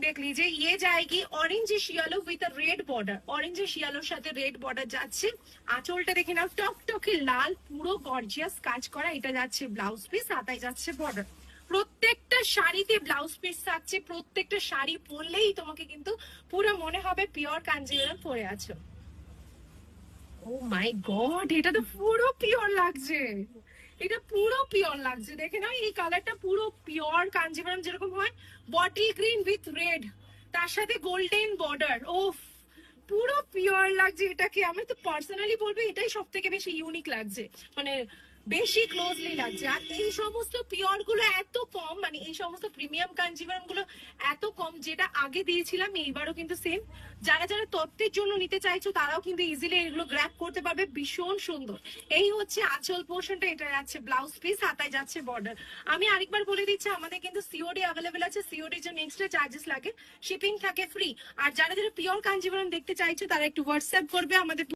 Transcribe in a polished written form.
देख लीजिए ये जाएगी ऑरेंज शियालो विथ रेड बॉर्डर, ऑरेंज শিয়ালোর সাথে রেড বর্ডার যাচ্ছে। আঁচলটা দেখে নাও টকটকে লাল, পুরো গর্জিয়াস কাজ করা। এটা যাচ্ছে ব্লাউজ পিস, হাতায় যাচ্ছে বর্ডার। প্রত্যেকটা শাড়িতে ব্লাউজ পিস থাকছে, প্রত্যেকটা শাড়ি পরলেই তোমাকে কিন্তু পুরো মনে হবে পিওর কাঞ্জিভারাম পরে আছো। ও মাই গড, এটা তো পুরো পিওর লাগছে, এটা পুরো পিওর লাগছে। দেখে না এই কালারটা পুরো পিওর কাঞ্জিভারাম যেরকম হয়, বটল গ্রিন উইথ রেড, তার সাথে গোল্ডেন বর্ডার। ও পুরো পিওর লাগছে এটাকে। আমি তো পার্সোনালি বলবো এটাই সব থেকে বেশি ইউনিক লাগছে, মানে বেশি ক্লোজলি লাগছে। আর এই সমস্ত পিওর গুলো এত কম, মানে এই সমস্ত প্রিমিয়াম কাঞ্জিভারাম গুলো এত কম, যেটা আগে দিয়েছিলাম এইবারও কিন্তু সেম। যারা যারা তত্ত্বের জন্য নিতে চাইছো তারাও কিন্তু ইজিলি এগুলো গ্র্যাব করতে পারবে। ভীষণ সুন্দর। এই হচ্ছে আঁচল পোর্শনটা, এটা যাচ্ছে ব্লাউজ পিস, হাতায় যাচ্ছে বর্ডার। আমি আরেকবার বলে দিচ্ছি আমাদের কিন্তু সিওডি অ্যাভেলেবেল আছে, সিওডির জন্য এক্সট্রা চার্জেস লাগে, শিপিং থাকে ফ্রি। আর যারা যারা পিওর কাঞ্জিভারাম দেখতে চাইছো তারা একটু হোয়াটসঅ্যাপ করবে আমাদের